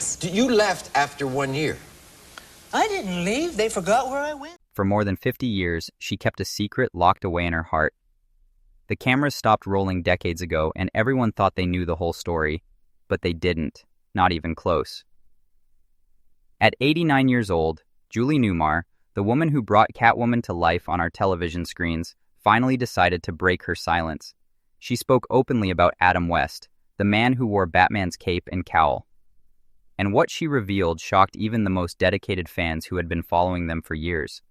thanks. You left after 1 year. I didn't leave. They forgot where I went. For more than 50 years, she kept a secret locked away in her heart. The cameras stopped rolling decades ago, and everyone thought they knew the whole story, but they didn't, not even close. At 89 years old, Julie Newmar, the woman who brought Catwoman to life on our television screens, finally decided to break her silence. She spoke openly about Adam West, the man who wore Batman's cape and cowl. And what she revealed shocked even the most dedicated fans who had been following them for years.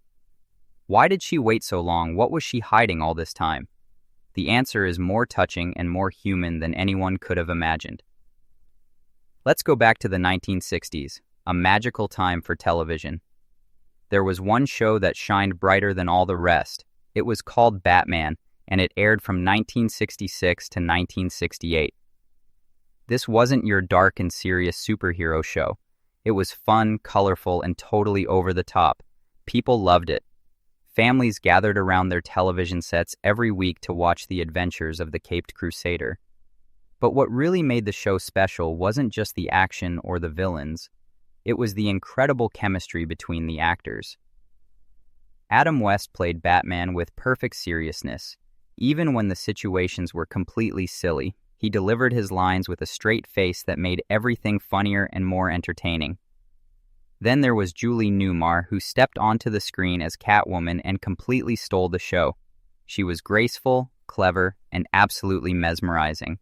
Why did she wait so long? What was she hiding all this time? The answer is more touching and more human than anyone could have imagined. Let's go back to the 1960s, a magical time for television. There was one show that shined brighter than all the rest. It was called Batman, and it aired from 1966 to 1968. This wasn't your dark and serious superhero show. It was fun, colorful, and totally over the top. People loved it. Families gathered around their television sets every week to watch the adventures of the Caped Crusader. But what really made the show special wasn't just the action or the villains. It was the incredible chemistry between the actors. Adam West played Batman with perfect seriousness. Even when the situations were completely silly, he delivered his lines with a straight face that made everything funnier and more entertaining. Then there was Julie Newmar, who stepped onto the screen as Catwoman and completely stole the show. She was graceful, clever, and absolutely mesmerizing.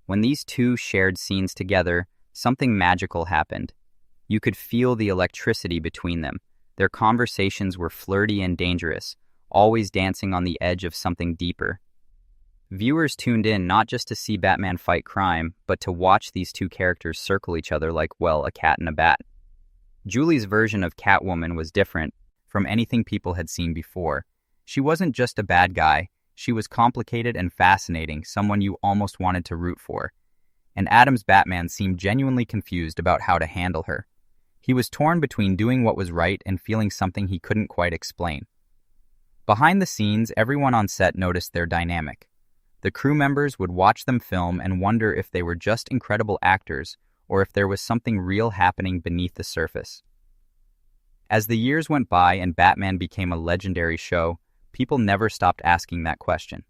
When these two shared scenes together, something magical happened. You could feel the electricity between them. Their conversations were flirty and dangerous, always dancing on the edge of something deeper. Viewers tuned in not just to see Batman fight crime, but to watch these two characters circle each other like, well, a cat and a bat. Julie's version of Catwoman was different from anything people had seen before. She wasn't just a bad guy. She was complicated and fascinating, someone you almost wanted to root for. And Adam's Batman seemed genuinely confused about how to handle her. He was torn between doing what was right and feeling something he couldn't quite explain. Behind the scenes, everyone on set noticed their dynamic. The crew members would watch them film and wonder if they were just incredible actors or if there was something real happening beneath the surface. As the years went by and Batman became a legendary show, people never stopped asking that question.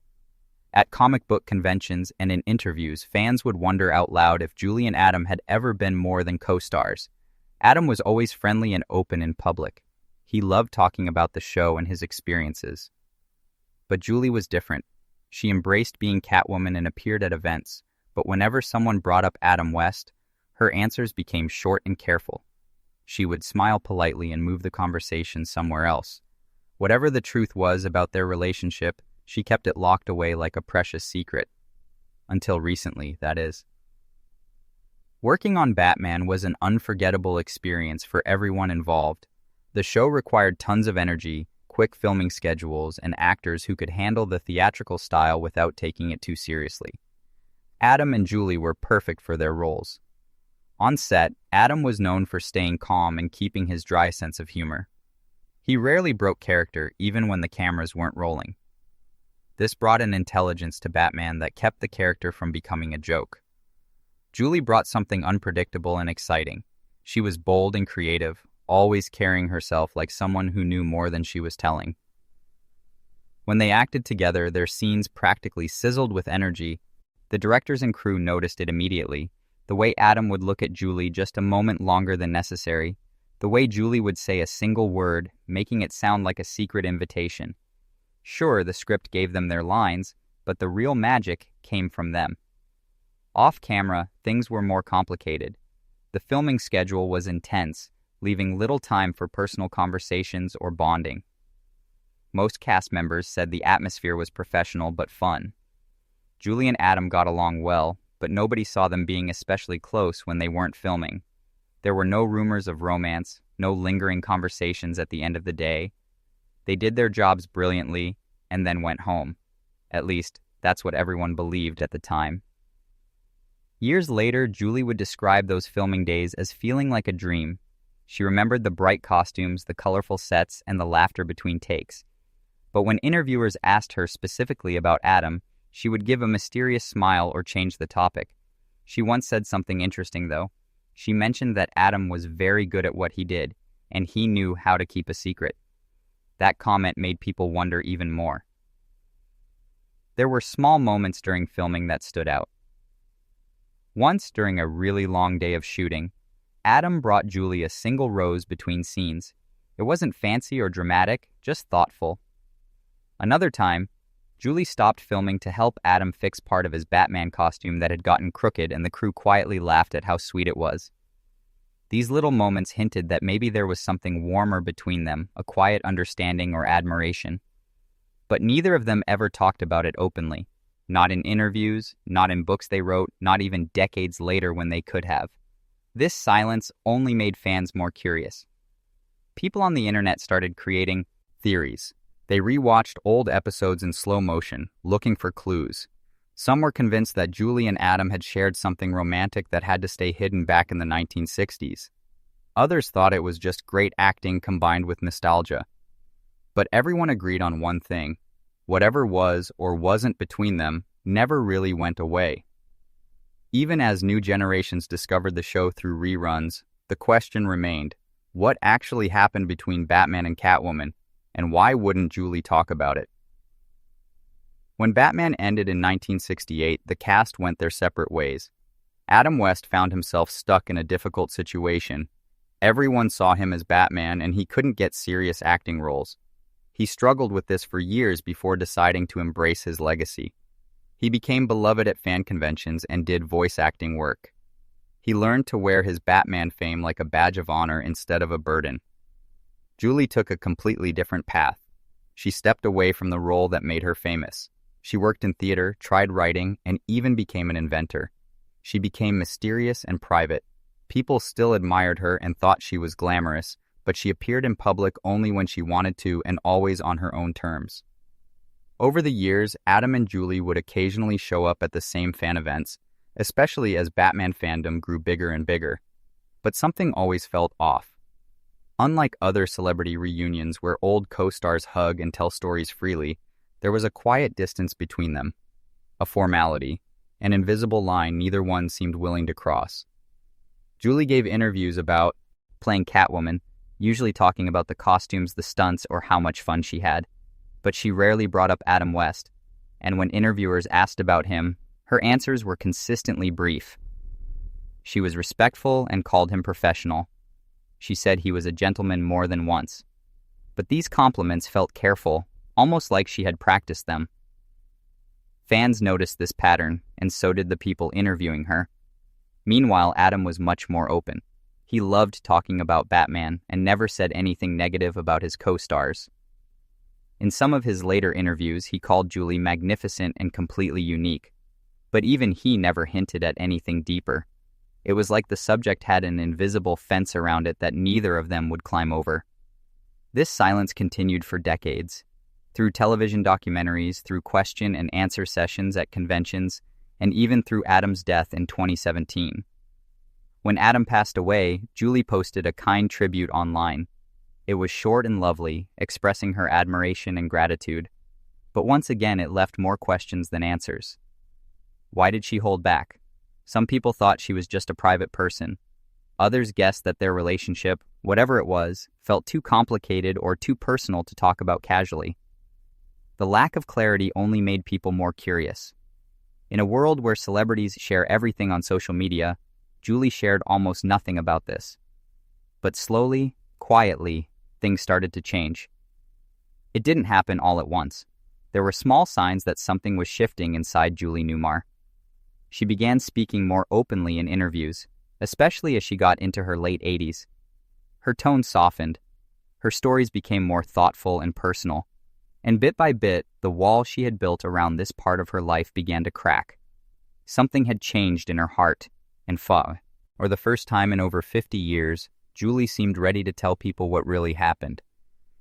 At comic book conventions and in interviews, fans would wonder out loud if Julie and Adam had ever been more than co-stars. Adam was always friendly and open in public. He loved talking about the show and his experiences. But Julie was different. She embraced being Catwoman and appeared at events, but whenever someone brought up Adam West, her answers became short and careful. She would smile politely and move the conversation somewhere else. Whatever the truth was about their relationship, she kept it locked away like a precious secret. Until recently, that is. Working on Batman was an unforgettable experience for everyone involved. The show required tons of energy, quick filming schedules, and actors who could handle the theatrical style without taking it too seriously. Adam and Julie were perfect for their roles. On set, Adam was known for staying calm and keeping his dry sense of humor. He rarely broke character, even when the cameras weren't rolling. This brought an intelligence to Batman that kept the character from becoming a joke. Julie brought something unpredictable and exciting. She was bold and creative, always carrying herself like someone who knew more than she was telling. When they acted together, their scenes practically sizzled with energy. The directors and crew noticed it immediately. The way Adam would look at Julie just a moment longer than necessary. The way Julie would say a single word, making it sound like a secret invitation. Sure, the script gave them their lines, but the real magic came from them. Off camera, things were more complicated. The filming schedule was intense, leaving little time for personal conversations or bonding. Most cast members said the atmosphere was professional but fun. Julie and Adam got along well, but nobody saw them being especially close when they weren't filming. There were no rumors of romance, no lingering conversations at the end of the day. They did their jobs brilliantly and then went home. At least, that's what everyone believed at the time. Years later, Julie would describe those filming days as feeling like a dream. She remembered the bright costumes, the colorful sets, and the laughter between takes. But when interviewers asked her specifically about Adam, she would give a mysterious smile or change the topic. She once said something interesting, though. She mentioned that Adam was very good at what he did, and he knew how to keep a secret. That comment made people wonder even more. There were small moments during filming that stood out. Once, during a really long day of shooting, Adam brought Julie a single rose between scenes. It wasn't fancy or dramatic, just thoughtful. Another time, Julie stopped filming to help Adam fix part of his Batman costume that had gotten crooked, and the crew quietly laughed at how sweet it was. These little moments hinted that maybe there was something warmer between them, a quiet understanding or admiration. But neither of them ever talked about it openly. Not in interviews, not in books they wrote, not even decades later when they could have. This silence only made fans more curious. People on the internet started creating theories. They rewatched old episodes in slow motion, looking for clues. Some were convinced that Julie and Adam had shared something romantic that had to stay hidden back in the 1960s. Others thought it was just great acting combined with nostalgia. But everyone agreed on one thing. Whatever was or wasn't between them never really went away. Even as new generations discovered the show through reruns, the question remained, what actually happened between Batman and Catwoman, and why wouldn't Julie talk about it? When Batman ended in 1968, the cast went their separate ways. Adam West found himself stuck in a difficult situation. Everyone saw him as Batman, and he couldn't get serious acting roles. He struggled with this for years before deciding to embrace his legacy. He became beloved at fan conventions and did voice acting work. He learned to wear his Batman fame like a badge of honor instead of a burden. Julie took a completely different path. She stepped away from the role that made her famous. She worked in theater, tried writing, and even became an inventor. She became mysterious and private. People still admired her and thought she was glamorous, but she appeared in public only when she wanted to and always on her own terms. Over the years, Adam and Julie would occasionally show up at the same fan events, especially as Batman fandom grew bigger and bigger. But something always felt off. Unlike other celebrity reunions where old co-stars hug and tell stories freely, there was a quiet distance between them. A formality, an invisible line neither one seemed willing to cross. Julie gave interviews about playing Catwoman, usually talking about the costumes, the stunts, or how much fun she had. But she rarely brought up Adam West, and when interviewers asked about him, her answers were consistently brief. She was respectful and called him professional. She said he was a gentleman more than once. But these compliments felt careful, almost like she had practiced them. Fans noticed this pattern, and so did the people interviewing her. Meanwhile, Adam was much more open. He loved talking about Batman and never said anything negative about his co-stars. In some of his later interviews, he called Julie magnificent and completely unique. But even he never hinted at anything deeper. It was like the subject had an invisible fence around it that neither of them would climb over. This silence continued for decades. Through television documentaries, through question and answer sessions at conventions, and even through Adam's death in 2017. When Adam passed away, Julie posted a kind tribute online. It was short and lovely, expressing her admiration and gratitude. But once again, it left more questions than answers. Why did she hold back? Some people thought she was just a private person. Others guessed that their relationship, whatever it was, felt too complicated or too personal to talk about casually. The lack of clarity only made people more curious. In a world where celebrities share everything on social media, Julie shared almost nothing about this. But slowly, quietly, things started to change. It didn't happen all at once. There were small signs that something was shifting inside Julie Newmar. She began speaking more openly in interviews, especially as she got into her late 80s. Her tone softened. Her stories became more thoughtful and personal. And bit by bit, the wall she had built around this part of her life began to crack. Something had changed in her heart, and for the first time in over 50 years, Julie seemed ready to tell people what really happened.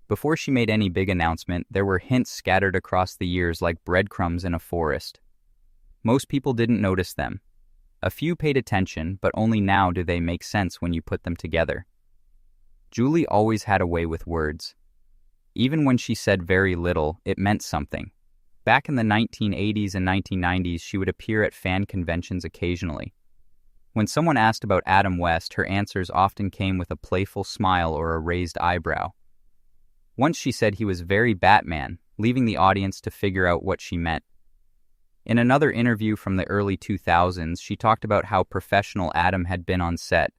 Before she made any big announcement, there were hints scattered across the years like breadcrumbs in a forest. Most people didn't notice them. A few paid attention, but only now do they make sense when you put them together. Julie always had a way with words. Even when she said very little, it meant something. Back in the 1980s and 1990s, she would appear at fan conventions occasionally. When someone asked about Adam West, her answers often came with a playful smile or a raised eyebrow. Once she said he was very Batman, leaving the audience to figure out what she meant. In another interview from the early 2000s, she talked about how professional Adam had been on set.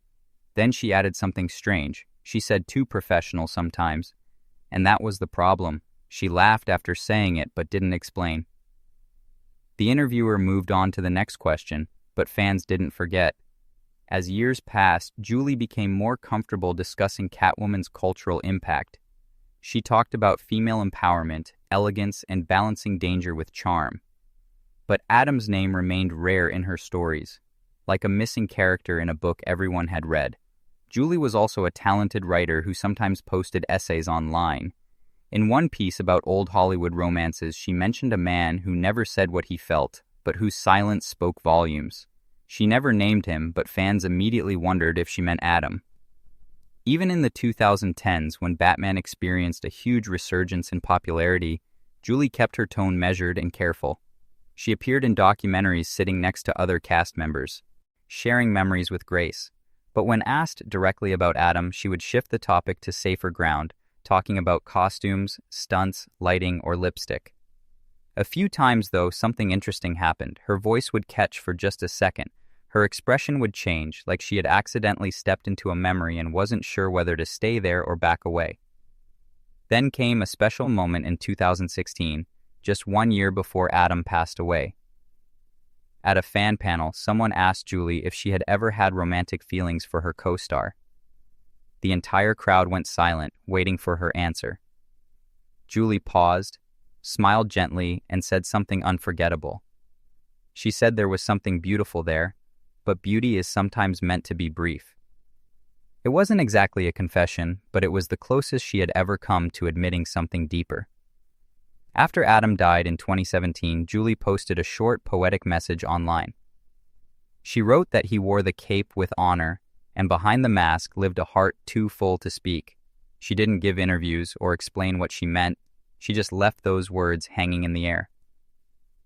Then she added something strange. She said too professional sometimes. And that was the problem. She laughed after saying it but didn't explain. The interviewer moved on to the next question, but fans didn't forget. As years passed, Julie became more comfortable discussing Catwoman's cultural impact. She talked about female empowerment, elegance, and balancing danger with charm. But Adam's name remained rare in her stories, like a missing character in a book everyone had read. Julie was also a talented writer who sometimes posted essays online. In one piece about old Hollywood romances, she mentioned a man who never said what he felt, but whose silence spoke volumes. She never named him, but fans immediately wondered if she meant Adam. Even in the 2010s, when Batman experienced a huge resurgence in popularity, Julie kept her tone measured and careful. She appeared in documentaries sitting next to other cast members, sharing memories with grace. But when asked directly about Adam, she would shift the topic to safer ground, talking about costumes, stunts, lighting, or lipstick. A few times, though, something interesting happened. Her voice would catch for just a second. Her expression would change, like she had accidentally stepped into a memory and wasn't sure whether to stay there or back away. Then came a special moment in 2016, just 1 year before Adam passed away. At a fan panel, someone asked Julie if she had ever had romantic feelings for her co-star. The entire crowd went silent, waiting for her answer. Julie paused, smiled gently, and said something unforgettable. She said there was something beautiful there, but beauty is sometimes meant to be brief. It wasn't exactly a confession, but it was the closest she had ever come to admitting something deeper. After Adam died in 2017, Julie posted a short, poetic message online. She wrote that he wore the cape with honor, and behind the mask lived a heart too full to speak. She didn't give interviews or explain what she meant. She just left those words hanging in the air.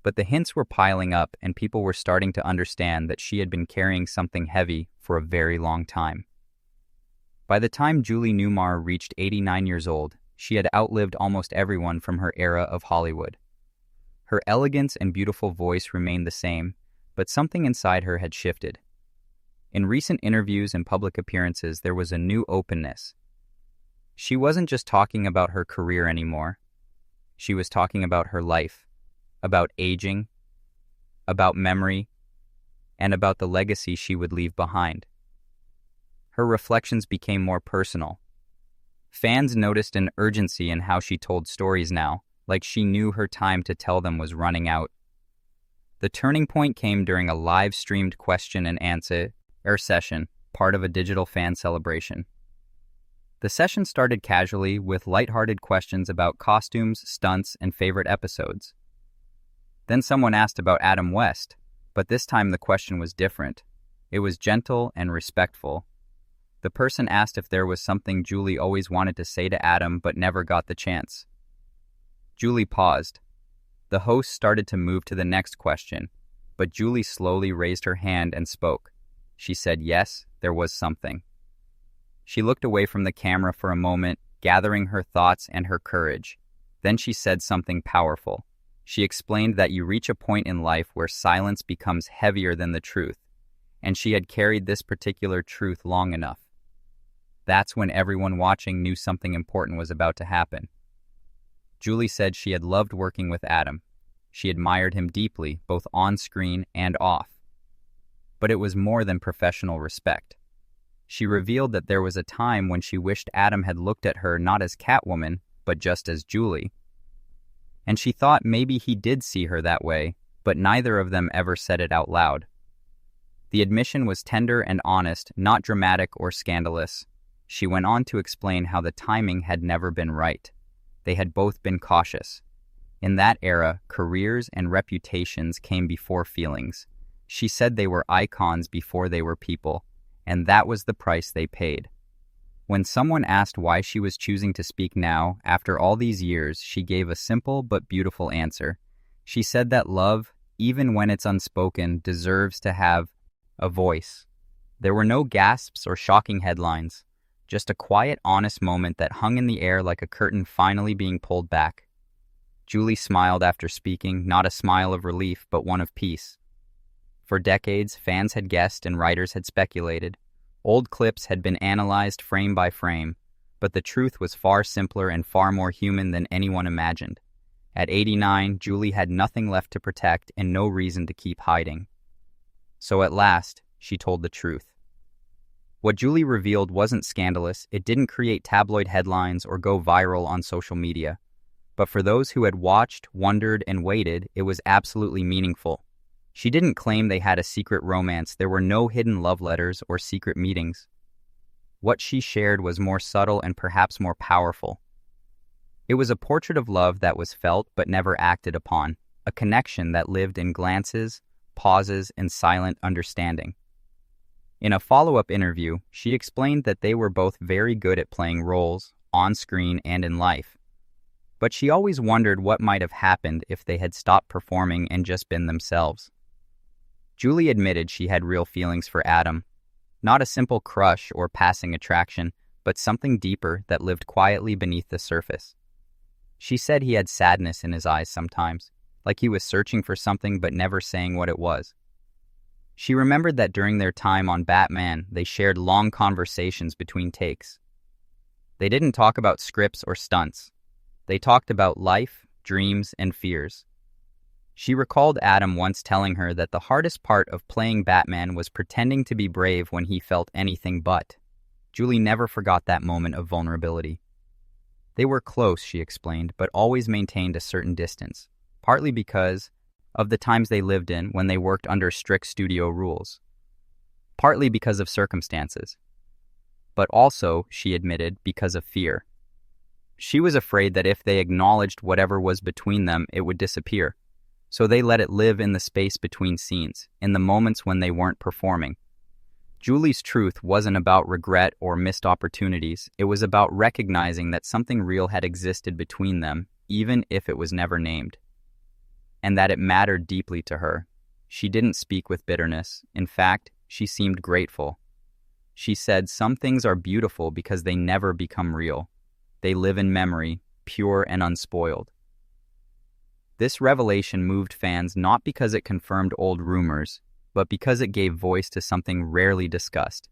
But the hints were piling up, and people were starting to understand that she had been carrying something heavy for a very long time. By the time Julie Newmar reached 89 years old, she had outlived almost everyone from her era of Hollywood. Her elegance and beautiful voice remained the same, but something inside her had shifted. In recent interviews and public appearances, there was a new openness. She wasn't just talking about her career anymore. She was talking about her life, about aging, about memory, and about the legacy she would leave behind. Her reflections became more personal. Fans noticed an urgency in how she told stories now, like she knew her time to tell them was running out. The turning point came during a live-streamed question and answer session, part of a digital fan celebration. The session started casually with lighthearted questions about costumes, stunts, and favorite episodes. Then someone asked about Adam West, but this time the question was different. It was gentle and respectful. The person asked if there was something Julie always wanted to say to Adam but never got the chance. Julie paused. The host started to move to the next question, but Julie slowly raised her hand and spoke. She said yes, there was something. She looked away from the camera for a moment, gathering her thoughts and her courage. Then she said something powerful. She explained that you reach a point in life where silence becomes heavier than the truth, and she had carried this particular truth long enough. That's when everyone watching knew something important was about to happen. Julie said she had loved working with Adam. She admired him deeply, both on screen and off. But it was more than professional respect. She revealed that there was a time when she wished Adam had looked at her not as Catwoman, but just as Julie. And she thought maybe he did see her that way, but neither of them ever said it out loud. The admission was tender and honest, not dramatic or scandalous. She went on to explain how the timing had never been right. They had both been cautious. In that era, careers and reputations came before feelings. She said they were icons before they were people, and that was the price they paid. When someone asked why she was choosing to speak now, after all these years, she gave a simple but beautiful answer. She said that love, even when it's unspoken, deserves to have a voice. There were no gasps or shocking headlines, just a quiet, honest moment that hung in the air like a curtain finally being pulled back. Julie smiled after speaking, not a smile of relief, but one of peace. For decades, fans had guessed and writers had speculated. Old clips had been analyzed frame by frame, but the truth was far simpler and far more human than anyone imagined. At 89, Julie had nothing left to protect and no reason to keep hiding. So at last, she told the truth. What Julie revealed wasn't scandalous, it didn't create tabloid headlines or go viral on social media. But for those who had watched, wondered, and waited, it was absolutely meaningful. She didn't claim they had a secret romance. There were no hidden love letters or secret meetings. What she shared was more subtle and perhaps more powerful. It was a portrait of love that was felt but never acted upon, a connection that lived in glances, pauses, and silent understanding. In a follow-up interview, she explained that they were both very good at playing roles, on screen and in life. But she always wondered what might have happened if they had stopped performing and just been themselves. Julie admitted she had real feelings for Adam, not a simple crush or passing attraction, but something deeper that lived quietly beneath the surface. She said he had sadness in his eyes sometimes, like he was searching for something but never saying what it was. She remembered that during their time on Batman, they shared long conversations between takes. They didn't talk about scripts or stunts. They talked about life, dreams, and fears. She recalled Adam once telling her that the hardest part of playing Batman was pretending to be brave when he felt anything but. Julie never forgot that moment of vulnerability. They were close, she explained, but always maintained a certain distance, partly because of the times they lived in when they worked under strict studio rules, partly because of circumstances, but also, she admitted, because of fear. She was afraid that if they acknowledged whatever was between them, it would disappear. So they let it live in the space between scenes, in the moments when they weren't performing. Julie's truth wasn't about regret or missed opportunities. It was about recognizing that something real had existed between them, even if it was never named. And that it mattered deeply to her. She didn't speak with bitterness. In fact, she seemed grateful. She said, "Some things are beautiful because they never become real. They live in memory, pure and unspoiled." This revelation moved fans not because it confirmed old rumors, but because it gave voice to something rarely discussed.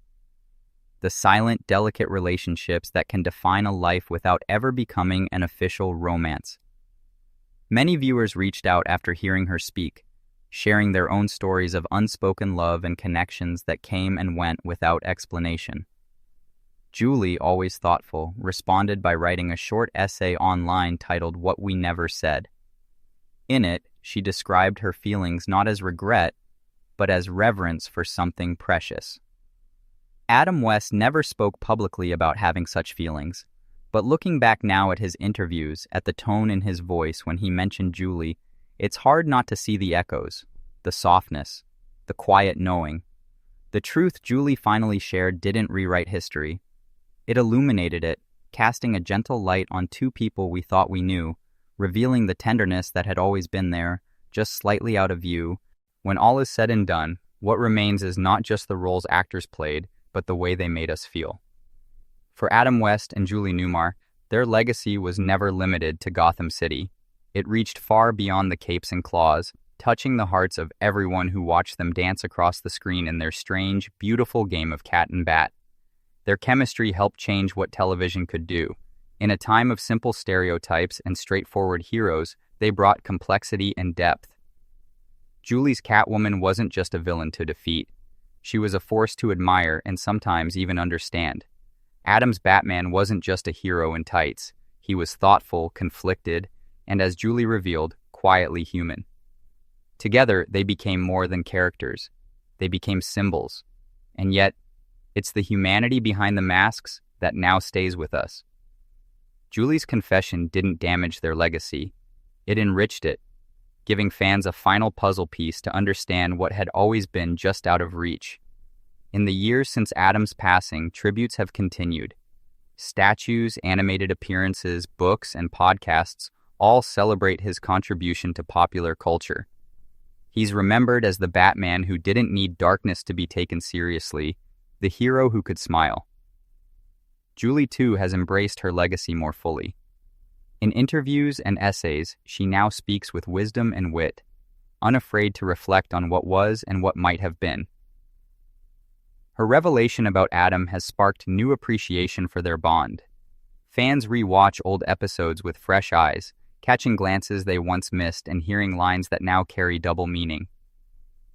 The silent, delicate relationships that can define a life without ever becoming an official romance. Many viewers reached out after hearing her speak, sharing their own stories of unspoken love and connections that came and went without explanation. Julie, always thoughtful, responded by writing a short essay online titled "What We Never Said." In it, she described her feelings not as regret, but as reverence for something precious. Adam West never spoke publicly about having such feelings, but looking back now at his interviews, at the tone in his voice when he mentioned Julie, it's hard not to see the echoes, the softness, the quiet knowing. The truth Julie finally shared didn't rewrite history. It illuminated it, casting a gentle light on two people we thought we knew, revealing the tenderness that had always been there, just slightly out of view. When all is said and done, what remains is not just the roles actors played, but the way they made us feel. For Adam West and Julie Newmar, their legacy was never limited to Gotham City. It reached far beyond the capes and claws, touching the hearts of everyone who watched them dance across the screen in their strange, beautiful game of cat and bat. Their chemistry helped change what television could do. In a time of simple stereotypes and straightforward heroes, they brought complexity and depth. Julie's Catwoman wasn't just a villain to defeat. She was a force to admire and sometimes even understand. Adam's Batman wasn't just a hero in tights. He was thoughtful, conflicted, and as Julie revealed, quietly human. Together, they became more than characters. They became symbols. And yet, it's the humanity behind the masks that now stays with us. Julie's confession didn't damage their legacy. It enriched it, giving fans a final puzzle piece to understand what had always been just out of reach. In the years since Adam's passing, tributes have continued. Statues, animated appearances, books, and podcasts all celebrate his contribution to popular culture. He's remembered as the Batman who didn't need darkness to be taken seriously. the hero who could smile. Julie, too, has embraced her legacy more fully. In interviews and essays, she now speaks with wisdom and wit, unafraid to reflect on what was and what might have been. Her revelation about Adam has sparked new appreciation for their bond. Fans re-watch old episodes with fresh eyes, catching glances they once missed and hearing lines that now carry double meaning.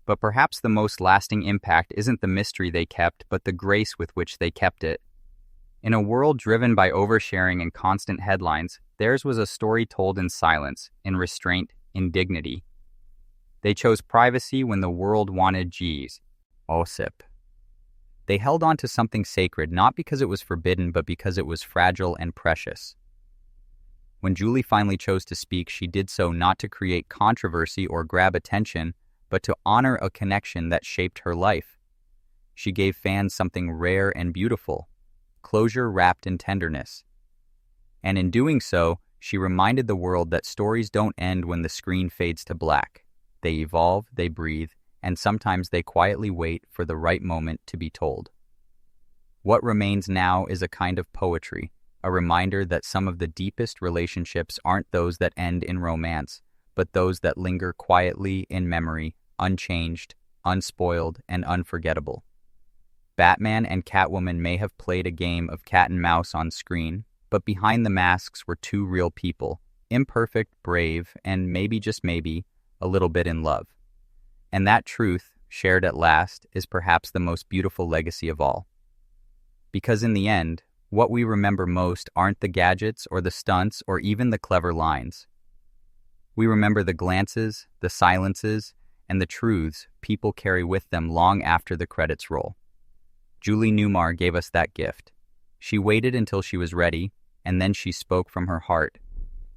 But perhaps the most lasting impact isn't the mystery they kept, but the grace with which they kept it. In a world driven by oversharing and constant headlines, theirs was a story told in silence, in restraint, in dignity. They chose privacy when the world wanted G's. Osip. They held on to something sacred not because it was forbidden, but because it was fragile and precious. When Julie finally chose to speak, she did so not to create controversy or grab attention, but to honor a connection that shaped her life. She gave fans something rare and beautiful, closure wrapped in tenderness. And in doing so, she reminded the world that stories don't end when the screen fades to black. They evolve, they breathe, and sometimes they quietly wait for the right moment to be told. What remains now is a kind of poetry, a reminder that some of the deepest relationships aren't those that end in romance, but those that linger quietly in memory, unchanged, unspoiled, and unforgettable. Batman and Catwoman may have played a game of cat and mouse on screen, but behind the masks were two real people, imperfect, brave, and maybe, just maybe, a little bit in love. And that truth, shared at last, is perhaps the most beautiful legacy of all. Because in the end, what we remember most aren't the gadgets or the stunts or even the clever lines. We remember the glances, the silences, and the truths people carry with them long after the credits roll. Julie Newmar gave us that gift. She waited until she was ready, and then she spoke from her heart.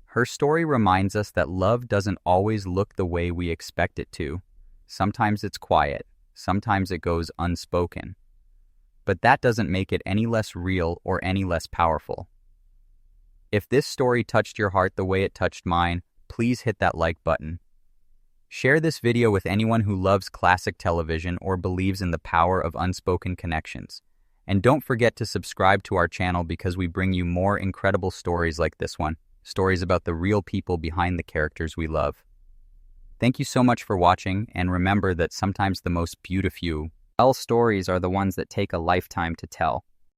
Her story reminds us that love doesn't always look the way we expect it to. Sometimes it's quiet, sometimes it goes unspoken. But that doesn't make it any less real or any less powerful. If this story touched your heart the way it touched mine, please hit that like button. Share this video with anyone who loves classic television or believes in the power of unspoken connections. And don't forget to subscribe to our channel because we bring you more incredible stories like this one, stories about the real people behind the characters we love. Thank you so much for watching, and remember that sometimes the most beautiful stories are the ones that take a lifetime to tell.